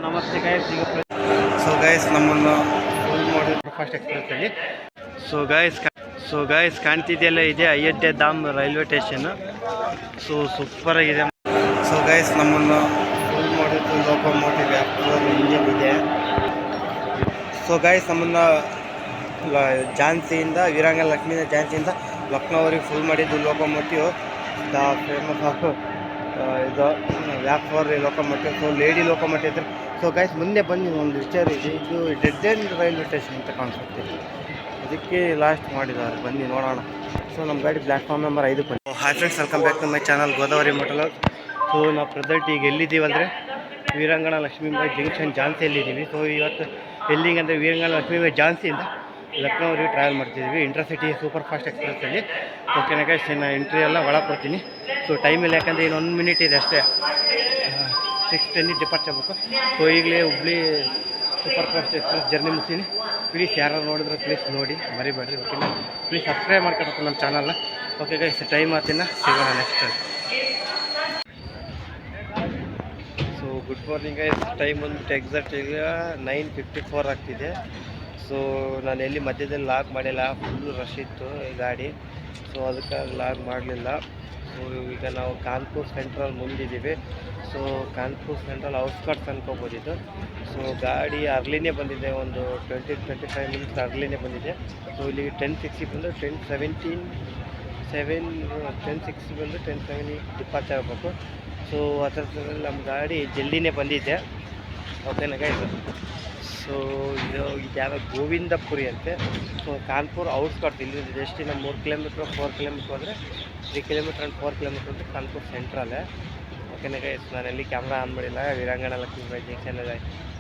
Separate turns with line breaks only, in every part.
ನಮಸ್ತೆ ಗೈಸ್, ಈಗ so guys ನಮ್ಮನ್ನು ಫುಲ್ ಮಾಡಿ ಫಾಸ್ಟ್ ಎಕ್ಸ್ಪ್ರೆಸ್ಸಲ್ಲಿ ಸೊ ಗೈಸ್ ಕಾಣ್ತಿದೆಯಲ್ಲ, ಇದೆ Ayodhya Dham railway station. So ಸೂಪರಾಗಿದೆ. ಸೊ ಗೈಸ್ ನಮ್ಮನ್ನು ಫುಲ್ ಮಾಡಿದ್ದು ಲೋಕೋಮೋಟಿವ್ ಇಂಜಿನ್ ಇದೆ. ಸೊ ಗೈಸ್ ನಮ್ಮನ್ನು ಝಾನ್ಸಿಯಿಂದ ವೀರಾಂಗನ ಲಕ್ಷ್ಮೀ ಝಾನ್ಸಿಯಿಂದ ಲಕ್ನೋವರೆಗೆ ಫುಲ್ ಮಾಡಿದ್ದು ಲೋಕೋಮೋಟಿವ್ ದ ಫೇಮಸ್ ಆಫ್ ಇದು ವ್ಯಾಪ್ four locomotive. So lady locomotive ಇದ್ರೆ. ಸೊ ಗೈಸ್ ಮುಂದೆ ಬಂದು ಒಂದು ವಿಚಾರ ಇದೆ, ಇದು ಡೆಡ್ ಎಂಡ್ ರೈಲ್ವೆ ಸ್ಟೇಷನ್ ಅಂತ ಕಾಣಿಸುತ್ತೆ, ಅದಕ್ಕೆ ಲಾಸ್ಟ್ ಮಾಡಿದ್ದಾರೆ, ಬನ್ನಿ ನೋಡೋಣ. ಸೊ ನಮ್ಮ ಗಾಡಿ ಪ್ಲ್ಯಾಟ್ಫಾರ್ಮ್ ನಂಬರ್ 5 ಬನ್ನಿ. Hi friends, welcome back to my channel Godavari motel. So ನಾವು ಪ್ರೆಸೆಂಟ್ ಈಗ ಎಲ್ಲಿದ್ದೀವಂದರೆ ವೀರಾಂಗನ ಲಕ್ಷ್ಮೀಬಾಯಿ ಜಂಕ್ಷನ್ ಝಾನ್ಸಿಯಲ್ಲಿದ್ದೀವಿ. ಸೊ ಇವತ್ತು ಎಲ್ಲಿಗಂದರೆ ವೀರಾಂಗನ ಲಕ್ಷ್ಮೀಬಾಯಿ ಝಾನ್ಸಿಯಿಂದ ಲಕ್ನೋವರೆಗೆ ಟ್ರಾವೆಲ್ ಮಾಡ್ತಿದ್ದೀವಿ ಇಂಟರ್ಸಿಟಿ ಸೂಪರ್ ಫಾಸ್ಟ್ ಎಕ್ಸ್ಪ್ರೆಸ್ಸಲ್ಲಿ. ಓಕೆನಾ ಗೈಸ್, ನಾನು ಎಂಟ್ರಿ ಎಲ್ಲ ಒಳಗೆ ಕೊಡ್ತೀನಿ. ಸೊ ಟೈಮಲ್ಲಿ ಯಾಕಂದರೆ ಇನ್ನು 1 ಮಿನಿಟ್ ಇದೆ ಅಷ್ಟೇ, 6:10 ಡಿಪಾರ್ಚ್ ಆಗಬೇಕು. ಸೊ ಈಗಲೇ Hubli super fast express journey ಮುಗಿಸ್ತೀನಿ. ಪ್ಲೀಸ್ ಯಾರು ನೋಡಿದ್ರೆ ಪ್ಲೀಸ್ ನೋಡಿ ಮರಿಬೇಡ್ರಿ, ಓಕೆನಾ. ಪ್ಲೀಸ್ ಸಬ್ಸ್ಕ್ರೈಬ್ ಮಾಡ್ಕೊಬೇಕು ನಮ್ಮ ಚಾನಲ್ನ. ಓಕೆ ಗೈಸ್, ಟೈಮ್ ಆತಿನ ಸಿಗೋಣ next. So good morning guys, time ಬಂದುಬಿಟ್ಟು ಎಕ್ಸಾಕ್ಟ್ ಈಗ 9:54 ಆಗ್ತಿದೆ. ಸೊ ನಾನು ಎಲ್ಲಿ ಮಧ್ಯದಲ್ಲಿ ಲಾಗ್ ಮಾಡಿಲ್ಲ, ಫುಲ್ಲು ರಶ್ ಇತ್ತು ಈ ಗಾಡಿ, ಸೊ ಅದಕ್ಕೆ ಲಾಗ್ ಮಾಡಲಿಲ್ಲ. ಸೊ ಈಗ ನಾವು ಕಾನ್ಪುರ್ ಸೆಂಟ್ರಲ್ ಮುಂದಿದ್ದೀವಿ. ಸೊ ಕಾನ್ಪುರ್ ಸೆಂಟ್ರಲ್ ಔಟ್ಸ್ಕಟ್ಸ್ ಅನ್ಕೋಬೋದಿದ್ದು. ಸೊ ಗಾಡಿ ಅರ್ಲಿನೇ ಬಂದಿದೆ, ಒಂದು 20-25 ಮಿನಿಟ್ಸ್ ಅರ್ಲಿನೇ ಬಂದಿದೆ. ಸೊ ಇಲ್ಲಿಗೆ 10:60 ಬಂದು 10:60 ಬಂದು 10:70 ಡಿಪಾರ್ಚ್ ಆಗಬೇಕು. ಸೊ ಅದರಲ್ಲಿ ನಮ್ಮ ಗಾಡಿ ಜಲ್ದಿನೇ ಬಂದಿದೆ, ಓಕೆನಾ ಗೈಸ್. ಸೊ ಇದು ಯಾರೋ ಗೋವಿಂದಪುರಿ ಅಂತೆ. ಸೊ ಕಾನ್ಪುರ್ ಔಟ್ಸ್ಕಟ್ಸ್, ಇಲ್ಲಿ ಜಸ್ಟ್ ಇನ್ನು 3 ಕಿಲೋಮೀಟ್ರ್ 4 ಕಿಲೋಮೀಟ್ರ್ ಅಂದರೆ 3 ಕಿಲೋಮೀಟ್ರ್ ಆ್ಯಂಡ್ 4 ಕಿಲೋಮೀಟ್ರ್ ಅಂದರೆ ಕಾನ್ಪುರ್ ಸೆಂಟ್ರಲ್ಲೇ, ಓಕೆನಾ ಗೈಸ್. ನಾನು ಎಲ್ಲಿ ಕ್ಯಾಮ್ರಾ ಆನ್ ಮಾಡಿಲ್ಲ, ವೀರಾಂಗನ ಲಕ್ಷ್ಮೀಬಾಯಿ ಜಂಕ್ಷನಲ್ಲಿ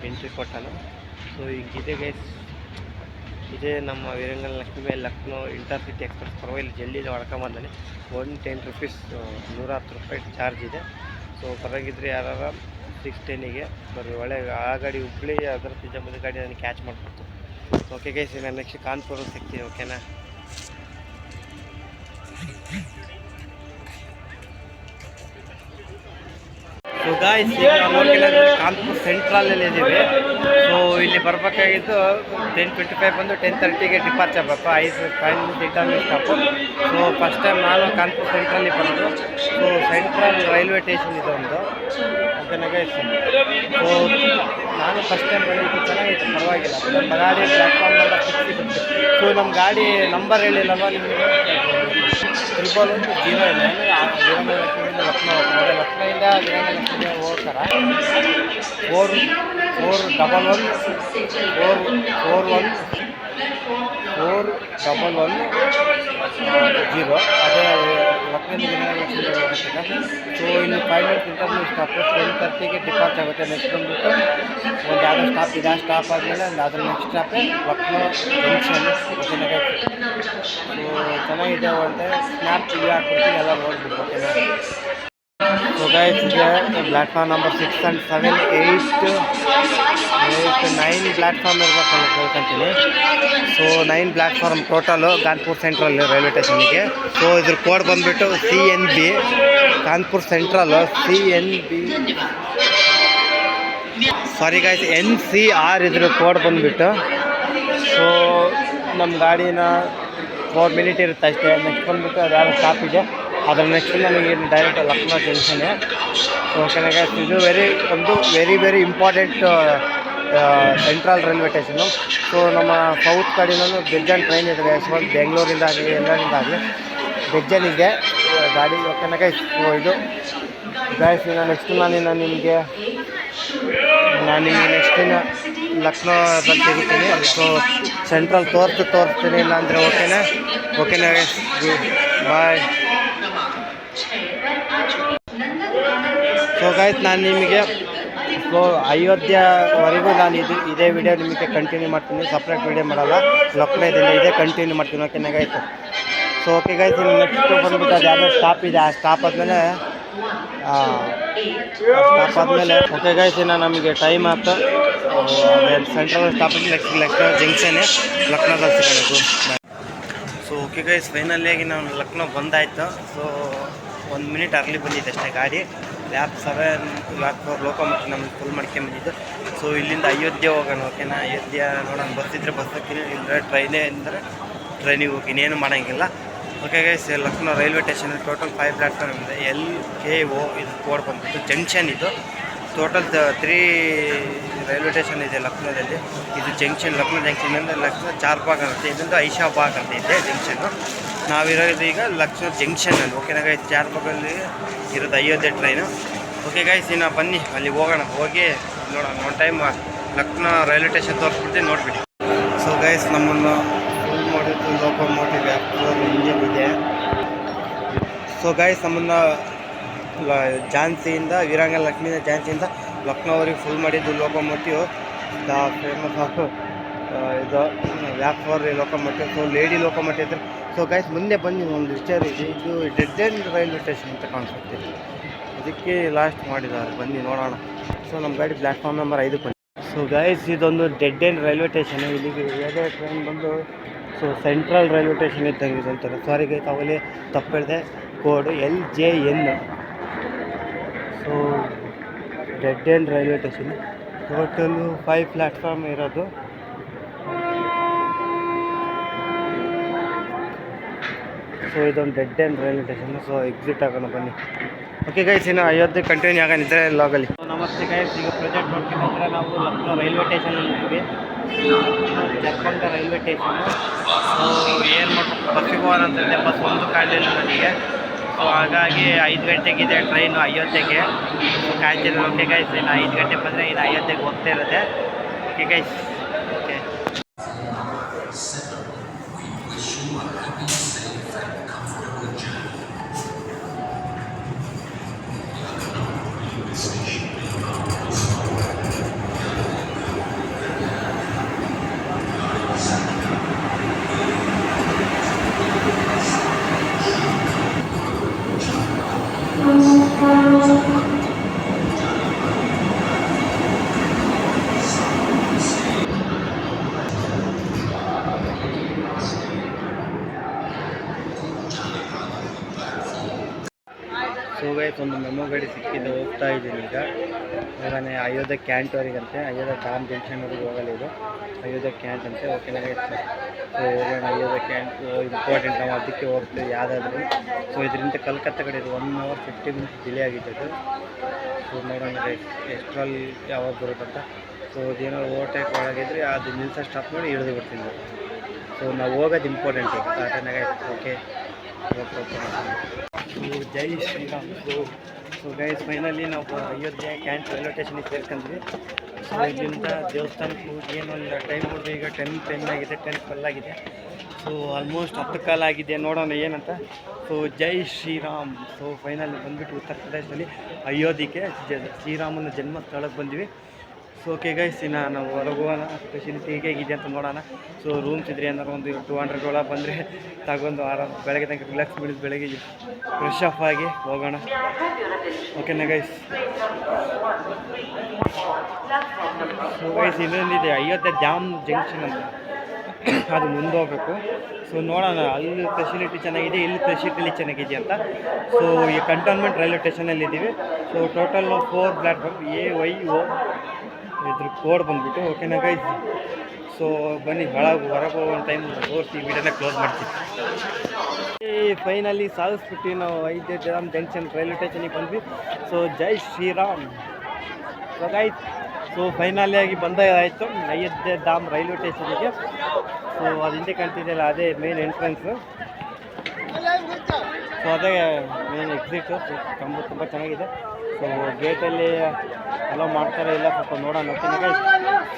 ಎಂಟ್ರಿ ಕೊಟ್ಟಾನು. ಸೊ ಈಗಿದೆ ಗೈಸ್, ಇದೇ ನಮ್ಮ ವೀರಾಂಗನ ಲಕ್ಷ್ಮೀಬಾಯಿ ಲಕ್ನೋ ಇಂಟರ್ಸಿಟಿ ಎಕ್ಸ್ಪ್ರೆಸ್ ಪರವಾಗಿಲ್ಲ, ಜಲ್ದಿ ಹೊಡ್ಕೊಂಬಂದಾನೆ. 110 ರುಪೀಸ್, 110 ರೂಪಾಯಿ ಚಾರ್ಜ್ ಇದೆ. ಸೊ ಪರವಾಗಿದ್ರೆ ಯಾರು 6:10ಗೆ ಬರ್ರಿ, ಒಳ್ಳೆ ಆ ಗಾಡಿ ಹುಬ್ಳಿ ಅದರ ಮುಂದೆ ಗಾಡಿ ನನಗೆ ಕ್ಯಾಚ್ ಮಾಡಿಕೊಡ್ತು. ಓಕೆ ಗೈಸ್, ನಾನು ನೆಕ್ಸ್ಟ್ ಕಾನ್ಪುರ್ ಸಿಗ್ತೀನಿ, ಓಕೆನಾ. ಸೊ ಗಾಯ್ಸ್, ಈಗ ನಾವು ನೋಡ್ಕೊಳ್ಳೋದು ಕಾನ್ಪುರ್ ಸೆಂಟ್ರಲಲ್ಲಿ ಇದ್ದೀವಿ. ಸೊ ಇಲ್ಲಿ ಬರಬೇಕಾಗಿದ್ದು 10:25 ಬಂದು 10:30ಗೆ ಡಿಪಾರ್ಚ್ ಆಗಬೇಕು. 5 minute stop. So first time ನಾನು ಕಾನ್ಪುರ್ ಸೆಂಟ್ರಲ್ಲಿ ಬರೋದು. ಸೊ ಸೆಂಟ್ರಲ್ ರೈಲ್ವೆ ಸ್ಟೇಷನ್ ಇದೆ ಒಂದು, ಓಕೆನಾ ಗೈಸ್. ಸೊ ನಾನು ಫಸ್ಟ್ ಟೈಮ್ ಬಂದಿದ್ದು, ಚೆನ್ನಾಗಿತ್ತು, ಪರವಾಗಿಲ್ಲ. ನಮ್ಮ ಗಾಡಿ ಪ್ಲ್ಯಾಟ್ಫಾರ್ಮ್ ನಂಬರ್ 60 ಬಂತು. ಸೊ ನಮ್ಮ ಗಾಡಿ ನಂಬರ್ ಹೇಳಿಲ್ಲಲ್ವ ನಿಮಗೆ, 110 ವೀರಾಂಗನ ಲಕ್ಷ್ಮೀಯಿಂದ ಲಕ್ನೋ, ಅದೇ ಲಕ್ನೋಯಿಂದ ವೀರಾಂಗನ ಲಕ್ಷ್ಮೀ ಹೋಗ್ತಾರ 411 ಅದೇ ಲಕ್ನೋಯಿಂದ ವೀರಾಂಗನ ಲಕ್ಷ್ಮೀ ಹೋಗ್ತಾರೆ. ಸೊ ಇಲ್ಲಿ 5 ಮಿನಿಟ್ಸ್ ಇಂಟರ್ವ್ಯೂ ಸ್ಟಾಪ್, 10:30ಗೆ ಡಿಪಾರ್ಚ್ ಆಗುತ್ತೆ. ನೆಕ್ಸ್ಟ್ ಬಂದುಬಿಟ್ಟು ಒಂದು ಯಾವುದೋ ಸ್ಟಾಪ್ ಇದೆ, ಆ ಸ್ಟಾಪ್ ಆದಮೇಲೆ ಅದ್ರ ನೆಕ್ಸ್ಟ್ ಸ್ಟಾಪೇ ಲಕ್ನೋ ಜಂಕ್ಷನ್, ಓಕೆನಾ. ಸೊ ಚೆನ್ನಾಗಿದೆ, ಒಳ್ಳೆ ಸ್ನ್ಯಾಪ್ ಇದು ಹಾಕ್ಬಿಡ್ತೀನಿ, ಎಲ್ಲ ನೋಡ್ಬಿಟ್ಟು, ಓಕೆನಾ. ಸೊ ಗೈಸ್, ಇದೆ ಪ್ಲ್ಯಾಟ್ಫಾರ್ಮ್ ನಂಬರ್ 6 and 7, 8, 9 ಪ್ಲ್ಯಾಟ್ಫಾರ್ಮ್ ಇರ್ಬೇಕಲ್ಲ ಕೇಳ್ಕೊಂತೀನಿ. So 9 platform total Kanpur central railway ಸ್ಟೇಷನಿಗೆ. ಸೊ ಇದ್ರ ಕೋಡ್ ಬಂದುಬಿಟ್ಟು CNB, Kanpur central CNB, sorry guys, NCR ಇದ್ರ ಕೋಡ್ ಬಂದುಬಿಟ್ಟು. ಸೊ ನಮ್ಮ ಗಾಡಿನ 4 ಮಿನಿಟ್ ಇರುತ್ತೆ ಅಷ್ಟೇ. ನೆಕ್ಸ್ಟ್ ಬಂದುಬಿಟ್ಟು ಅದು ಯಾವುದು ಸ್ಟಾಪ್ ಇದೆ, ಅದರ ನೆಕ್ಸ್ಟ್ ನನಗೆ ಡೈರೆಕ್ಟ್ ಲಕ್ನೋ ಜಂಕ್ಷನ್ನೇ, ಓಕೆನಾ ಗೈಸ್. ಇದು very important central railway station. So ನಮ್ಮ ಸೌತ್ ಕಡೆಯೂ ಬೆಜ್ಜನ್ ಟ್ರೈನ್ ಇದೆ, ಯಶವಂತ ಬೆಂಗಳೂರಿಂದ ಆಗಲಿ ಎಲ್ಲರಿಂದ ಆಗಲಿ ಬೆಜ್ಜನಿಗೆ ಗಾಡಿ, ಓಕೆನಾ ಗೈಸ್. ಸೊ ಇದು ಗೈಸ್, ನೆಕ್ಸ್ಟ್ ನಾನು ನಿಮಗೆ ನೆಕ್ಸ್ಟಿನ ಲಕ್ನೋದಲ್ಲಿ ಸಿಗುತ್ತೀನಿ. ಸೊ ಸೆಂಟ್ರಲ್ ತೋರಿಸ್ತೀನಿ, ಇಲ್ಲ ಅಂದರೆ ಓಕೆನಾ ಗೈಸ್, ಬಾಯ್. ಸೊ ಗೈಸ್, ನಾನು ನಿಮಗೆ ಸೊ ಅಯೋಧ್ಯೆವರೆಗೂ ನಾನು ಇದೇ ವಿಡಿಯೋ ನಿಮಗೆ ಕಂಟಿನ್ಯೂ ಮಾಡ್ತೀನಿ, ಸಪ್ರೇಟ್ ವಿಡಿಯೋ ಮಾಡಲ್ಲ. ಲಕ್ನೋದಿಂದ ಇದೇ ಕಂಟಿನ್ಯೂ ಮಾಡ್ತೀನಿ, ಓಕೆನಾ guys. So okay guys, next ಬಂದುಬಿಟ್ಟು ಅದು ಯಾವುದೋ ಸ್ಟಾಪ್ ಇದೆ, ಆ ಸ್ಟಾಪ್ ಆದಮೇಲೆ ಓಕೆ ಗೈಸ್, ಇನ್ನು ನಮಗೆ ಟೈಮ್ ಆಯ್ತು. ಸೆಂಟ್ರಲ್ ಸ್ಟಾಪ್ ನೆಕ್ಸ್ಟ್ ಜಂಕ್ಷನ್ನೇ ಲಕ್ನೋದಲ್ಲಿ ಸಿಗೋದು. ಸೊ ಓಕೆ ಗೈಸ್, ಫೈನಲಿಯಾಗಿ ನಾವು ಲಕ್ನೋ ಬಂದಾಯಿತು. ಸೊ 1 ಮಿನಿಟ್ ಅರ್ಲಿ ಬಂದಿದೆ ಅಷ್ಟೇ ಗಾಡಿ. ಲ್ಯಾಪ್ 7 ಲ್ಯಾಪ್ 4 ಲೋಕೋಮೋಟಿವ್ ನಮಗೆ ಫುಲ್ ಮಾಡ್ಕೊಂಬಂದಿದ್ದು. ಸೊ ಇಲ್ಲಿಂದ ಅಯೋಧ್ಯೆ ಹೋಗೋಣ, ಓಕೆನಾ. ಅಯೋಧ್ಯೆ ನೋಡೋಣ, ಬಸ್ ಇದ್ದರೆ ಬಸ್ ಹೋಗ್ತೀನಿ, ಇಲ್ಲದ್ರೆ ಟ್ರೈನೇ ಅಂದರೆ ಟ್ರೈನಿಗೆ ಹೋಗ್ತೀನಿ, ಏನು ಮಾಡೋಂಗಿಲ್ಲ. Okay guys, Lucknow railway station total 5 platform ಇದೆ. LKO ಇದು ಕೋಡ್ ಬಂದ್ಬಿಟ್ಟು ಜಂಕ್ಷನ್. ಇದು ಟೋಟಲ್ 3 ರೈಲ್ವೆ ಸ್ಟೇಷನ್ ಇದೆ ಲಕ್ನೋದಲ್ಲಿ. ಇದು ಜಂಕ್ಷನ್, ಲಕ್ನೋ ಜಂಕ್ಷನಿಂದ ಲಕ್ನೋ ಚಾರ್ಬಾಗ್ ಆಗುತ್ತೆ, ಇದೊಂದು ಐಷಾಬಾಗ್ ಅಂತ ಇದೆ ಜಂಕ್ಷನ್ನು. ನಾವಿರೋದು ಈಗ ಲಕ್ನೋ ಜಂಕ್ಷನಲ್ಲಿ, ಓಕೆನಾ ಗೈಸ್. ಚಾರ್ಬಾಗಲ್ಲಿ ಇರೋದು ಅಯೋಧ್ಯೆ ಟ್ರೈನು. ಓಕೆ ಗೈಸ್, ಇನ್ನು ಬನ್ನಿ ಅಲ್ಲಿ ಹೋಗೋಣ, ಹೋಗಿ ನೋಡೋಣ. One time Lucknow railway station ತೋರಿಸ್ಬಿಡ್ತೀನಿ, ನೋಡಿಬಿಡಿ. ಸೊ ಗೈಸ್, ನಮ್ಮನ್ನು ಫುಲ್ ಮಾಡಿದ್ದು ಲೋಕೋಮೋಟಿವ್ ಇಂಜಿನ್ ಇದೆ. ಸೊ ಗೈಸ್, ನಮ್ಮನ್ನು ಝಾನ್ಸಿಯಿಂದ ವೀರಾಂಗನ ಲಕ್ಷ್ಮಿಯಿಂದ ಝಾನ್ಸಿಯಿಂದ ಲಕ್ನೋವರೆಗೆ ಫುಲ್ ಮಾಡಿದ್ದು ಲೋಕೋಮೋಟಿವ್ ದ ಫೇಮಸ್ ಆಫ್ ಇದು ವ್ಯಾಪ್ 4 ಲೋಕೋಮೋಟಿವ್. ಸೊ ಲೇಡಿ ಲೋಕೋಮೋಟಿವ್ ಇದ್ರೆ. ಸೊ ಗೈಸ್, ಮುಂದೆ ಬಂದು ಒಂದು ವಿಚಾರ ಇದೆ, ಇದು ಡೆಡ್ ಎಂಡ್ ರೈಲ್ವೆ ಸ್ಟೇಷನ್ ಅಂತ ಕಾಣಿಸುತ್ತೆ, ಅದಕ್ಕೆ ಲಾಸ್ಟ್ ಮಾಡಿದ್ದಾರೆ, ಬನ್ನಿ ನೋಡೋಣ. ಸೊ ನಮ್ಮ ಗಾಡಿ ಪ್ಲ್ಯಾಟ್ಫಾರ್ಮ್ ನಂಬರ್ 5 ಬನ್ನಿ. ಸೊ ಗೈಸ್, ಇದೊಂದು ಡೆಡ್ ಎಂಡ್ ರೈಲ್ವೆ ಸ್ಟೇಷನ್. ಇಲ್ಲಿಗೆ ಯಾವುದೇ ಟ್ರೈನ್ ಬಂದು ಸೊ ಸೆಂಟ್ರಲ್ ರೈಲ್ವೆ ಸ್ಟೇಷನ್ ಇದ್ದಂಗೆ ಅಂತಾರೆ. ಸಾರಿ ಗೈಸ್, ಅವಲೇ ತಪ್ಪು ಹೇಳಿದೆ, code LJN. So dead end railway station, total 5 platform ಇರೋದು. ಸೊ ಇದೊಂದು dead end railway station. So exit ಆಗೋಣ ಬನ್ನಿ. ಓಕೆ ಗೈಸ್, ಇನ್ನು ಅಯೋಧ್ಯೆ ಕಂಟಿನ್ಯೂ ಆಗೋನಿದ್ರೆ ಲಾಗಲ್ಲಿ. ನಮಸ್ತೆ ಗೈಸ್, ಈಗ ಪ್ರೆಸೆಂಟ್ ನೋಡ್ಕೊಂಡಿದ್ರೆ ನಾವು ಲಕ್ನೋ ರೈಲ್ವೆ ಸ್ಟೇಷನಲ್ಲಿ ಇದ್ದೀವಿ, ಜರ್ಬಂಗ ರೈಲ್ವೆ ಸ್ಟೇಷನ್ನು. ಸೊ ಏನು ಮಾಡಬೇಕು, ಬಸ್ಸಿಗೆ ಹೋಗೋಣ ಅಂತಂದರೆ ಬಸ್ ಒಂದು ಕಾಣಲಿಲ್ಲ ನನಗೆ. ಸೊ ಹಾಗಾಗಿ 5 ಗಂಟೆಗಿದೆ ಟ್ರೈನು ಅಯೋಧ್ಯೆಗೆ. ಸೊ ಕಾಯ್ತಿರೋದು. ಓಕೆ ಗೈಸ್, ಇನ್ನು 5 ಗಂಟೆ ಬಂದರೆ ಇನ್ನು ಅಯೋಧ್ಯೆಗೆ ಹೋಗ್ತಾ ಇರುತ್ತೆ. Okay guys, okay. So guys, ಒಂದು ಮೆಮೊ ಗಾಡಿ ಸಿಕ್ಕಿದ್ದು, ಹೋಗ್ತಾ ಇದ್ದೀನಿ ಈಗ. ಇವಾಗನೇ ಅಯೋಧ್ಯೆ ಕ್ಯಾಂಟ್ವರೆಗಂತೆ, ಅಯೋಧ್ಯೆ ಟಾಮ್ ಜಂಕ್ಷನ್ವರೆಗೆ ಹೋಗಲ್ಲ ಇದು, ಅಯೋಧ್ಯೆ ಕ್ಯಾಂಟ್ ಅಂತೆ. ಓಕೆನಾ ಗೈಸ್, ಸೊ ಹೋಗೋಣ. ಅಯೋಧ್ಯೆ ಕ್ಯಾಂಟ್ ಇಂಪಾರ್ಟೆಂಟ್, ನಾವು ಅದಕ್ಕೆ ಹೋಗ್ತೀವಿ ಯಾವುದಾದ್ರೂ. ಸೊ ಇದರಿಂದ ಕಲ್ಕತ್ತಾ ಕಡೆ ಇದು 1 hour 50 minutes ಡಿಲೇ ಆಗಿದ್ದು. ಸೊ ನೋಡೋಣ ಗೈಸ್ ಎಷ್ಟರಲ್ಲಿ ಯಾವಾಗ ಬರುತ್ತಂತ. ಸೊ ಅದೇನೋ ಓವರ್ಟೇಕ್ ಒಳಗಿದ್ರೆ ಅದು ನಿಲ್ಸ ಸ್ಟಾಪ್ ಮಾಡಿ ಇಳಿದು ಬಿಡ್ತೀನಿ. ಸೊ ನಾವು ಹೋಗೋದು ಇಂಪಾರ್ಟೆಂಟ್ ಈಗ ಆಟನ ಗೈಸ್. ಓಕೆ, ಜೈ ಶ್ರೀರಾಮ್. ಸೊ ಗೈಸ್, ಫೈನಲಿ ನಾವು ಅಯೋಧ್ಯೆ ಕ್ಯಾಂಟ್ ರೈಲ್ವೆ ಸ್ಟೇಷನಿಗೆ ಸೇರ್ಕೊಂಡ್ವಿ. ಸೊ ಇಲ್ಲಿಂದ ದೇವಸ್ಥಾನಕ್ಕೆ ಹೋಗಿ ಏನೊಂದು ಟೈಮ್ ನೋಡಿದ್ರೆ ಈಗ 10 ಆಗಿದೆ, 10:12 ಆಗಿದೆ. ಸೊ ಆಲ್ಮೋಸ್ಟ್ 10 ಕಾಲ ಆಗಿದೆ, ನೋಡೋಣ ಏನಂತ. So Jai Shriram. So finally ಬಂದುಬಿಟ್ಟು ಉತ್ತರ ಪ್ರದೇಶದಲ್ಲಿ ಅಯೋಧ್ಯೆಗೆ ಶ್ರೀರಾಮನ ಜನ್ಮಸ್ಥಳಕ್ಕೆ ಬಂದ್ವಿ. ಸೊ ಓಕೆ ಗೈಸ್, ಇನ್ನು ನಾವು ಹೊರಗೆ ಹೋಗೋಣ. ಫೆಸಿಲಿಟಿ ಹೇಗಿದೆ ಅಂತ ನೋಡೋಣ. ಸೊ ರೂಮ್ಸ್ ಇದ್ರೆ ಏನಾರು ಒಂದು 200 ಒಳಗೆ ಬಂದರೆ ತಗೊಂಡು ಆರಾಮ ಬೆಳಗ್ಗೆ ತನಕ ರಿಲ್ಯಾಕ್ಸ್ ಮಾಡಿದ್ದು, ಬೆಳಗ್ಗೆ ಫ್ರೆಶ್ ಆಫ್ ಆಗಿ ಹೋಗೋಣ. ಓಕೆನಾ ಗೈಸ್. ಸೊ ಗೈಸ್, ಇನ್ನೊಂದಿದೆ ಅಯೋಧ್ಯೆ ಡ್ಯಾಮ್ ಜಂಕ್ಷನ್ ಅಂತ, ಅದು ಮುಂದೆ ಹೋಗಬೇಕು. ಸೊ ನೋಡೋಣ, ಅಲ್ಲಿ ಫೆಸಿಲಿಟಿ ಚೆನ್ನಾಗಿದೆ, ಇಲ್ಲಿ ಫೆಸಿಲಿಟಿ ಚೆನ್ನಾಗಿದೆ ಅಂತ. ಸೊ ಈ ಕಂಟೋನ್ಮೆಂಟ್ ರೈಲ್ವೆ ಸ್ಟೇಷನಲ್ಲಿ ಇದ್ದೀವಿ. ಸೊ ಟೋಟಲ್ 4 ಪ್ಲ್ಯಾಟ್ಫಾರ್ಮ್ AYO ಇದ್ರ ಕೋಡ್ ಬಂದುಬಿಟ್ಟು. ಓಕೆನಾ ಗೈಸ್. ಸೊ ಬನ್ನಿ, ಹೊರಗೆ ಹೋಗೋ ಟೈಮ್ ತೋರಿಸಿ ವಿಡಿಯೋನ ಕ್ಲೋಸ್ ಮಾಡ್ತೀವಿ. ಫೈನಲಿ ಸಾಧಿಸ್ಬಿಟ್ಟು ನಾವು ಅಯೋಧ್ಯೆ ಡ್ಯಾಮ್ ಜಂಕ್ಷನ್ ರೈಲ್ವೆ ಸ್ಟೇಷನಿಗೆ ಬಂದ್ವಿ. So Jai Shriram. So guys, so ಫೈನಲಿಯಾಗಿ ಬಂದಾಯಿತು ಅಯೋಧ್ಯೆ ಧಾಮ್ ರೈಲ್ವೆ ಸ್ಟೇಷನಿಗೆ. ಸೊ ಅದು ಹಿಂದೆ ಕಾಣ್ತಿದೆಯಲ್ಲ, ಅದೇ ಮೇನ್ ಎಂಟ್ರೆನ್ಸು. ಸೊ ಅದೇ ಮೇನ್ ಎಕ್ಸಿಟು. ತುಂಬ ಚೆನ್ನಾಗಿದೆ. ಸೊ ಗೇಟಲ್ಲಿ ಅಲೋ ಮಾಡ್ತಾರೆ ಇಲ್ಲ, ಸ್ವಲ್ಪ ನೋಡೋಣ. ಓಕೆನಾ.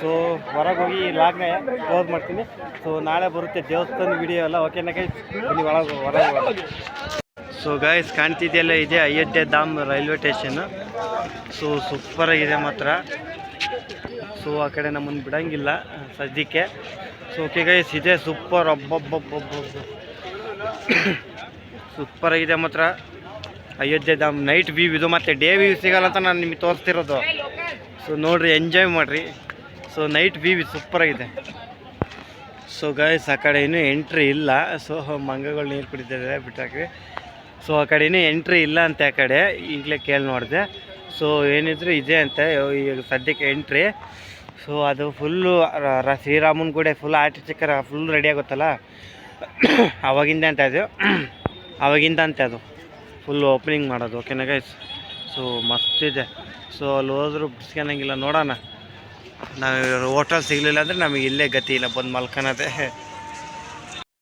ಸೊ ಹೊರಗೆ ಹೋಗಿ ಲಾಗ್ನ ಕ್ಲೋಸ್ ಮಾಡ್ತೀನಿ. ಸೊ ನಾಳೆ ಬರುತ್ತೆ ದೇವಸ್ಥಾನ ವಿಡಿಯೋ ಎಲ್ಲ. ಓಕೆನಾ ಗೈಸ್, ಬನ್ನಿ ಹೊರಗೆ. ಸೊ ಗೈಸ್, ಕಾಣ್ತಿದೆಯಲ್ಲ, ಇದೆ ಅಯೋಧ್ಯೆ ಧಾಮ್ ರೈಲ್ವೆ ಸ್ಟೇಷನ್ನು. ಸೊ ಸೂಪರಾಗಿದೆ ಮಾತ್ರ. ಸೊ ಆ ಕಡೆ ನಮ್ಮನ್ನು ಬಿಡೋಂಗಿಲ್ಲ ಸದ್ಯಕ್ಕೆ. ಸೊ ಓಕೆ ಗೈಸ್, ಇದೆ ಸೂಪರ್. ಸೂಪರಾಗಿದೆ ಮಾತ್ರ ಅಯೋಧ್ಯೆ ಧಾಮ್. ನೈಟ್ ವ್ಯೂ ಇದು, ಮತ್ತು ಡೇ ವ್ಯೂ ಸಿಗಲ್ಲ ಅಂತ ನಾನು ನಿಮಗೆ ತೋರಿಸ್ತಿರೋದು. ಸೊ ನೋಡಿರಿ, ಎಂಜಾಯ್ ಮಾಡಿರಿ. ಸೊ ನೈಟ್ ವ್ಯೂ ಸೂಪರಾಗಿದೆ. ಸೊ ಗೈಸ್, ಆ ಕಡೆ ಇನ್ನೂ ಎಂಟ್ರಿ ಇಲ್ಲ. ಸೊ ಮಂಗಗಳು ನೀರು ಕುಡಿತಿದ್ದಾರೆ ಬಿಟ್ಟಾಕ್ರಿ. ಸೊ ಆ ಕಡೆ ಇನ್ನೂ ಎಂಟ್ರಿ ಇಲ್ಲ ಅಂತ ಆ ಕಡೆ ಈಗಲೇ ಕೇಳಿ ನೋಡಿದೆ. ಸೊ ಏನಿದ್ರು ಇದೆ ಅಂತೆ ಈಗ ಸದ್ಯಕ್ಕೆ ಎಂಟ್ರಿ. ಸೊ ಅದು ಫುಲ್ಲು ಶ್ರೀರಾಮನ ಗುಡಿ ಫುಲ್ ಆರ್ಟಿಸ್ಟಿಕರ್ ಫುಲ್ ರೆಡಿ ಆಗುತ್ತಲ್ಲ ಅವಾಗಿಂದ ಅದು ಫುಲ್ ಓಪನಿಂಗ್ ಮಾಡೋದು. ಓಕೆನಾ ಗೈಸ್? ಸೊ ಮಸ್ತಿದೆ. ಸೊ ಅಲ್ಲಿ ಹೋದ್ರೂ ಬಿಡ್ಸ್ಕೊಳಂಗಿಲ್ಲ. ನೋಡೋಣ, ನಾವು ಹೋಟೆಲ್ ಸಿಗಲಿಲ್ಲ ಅಂದರೆ ನಮಗೆ ಇಲ್ಲೇ ಗತಿ ಇಲ್ಲ, ಬಂದು ಮಲ್ಕೊಳೋದೆ.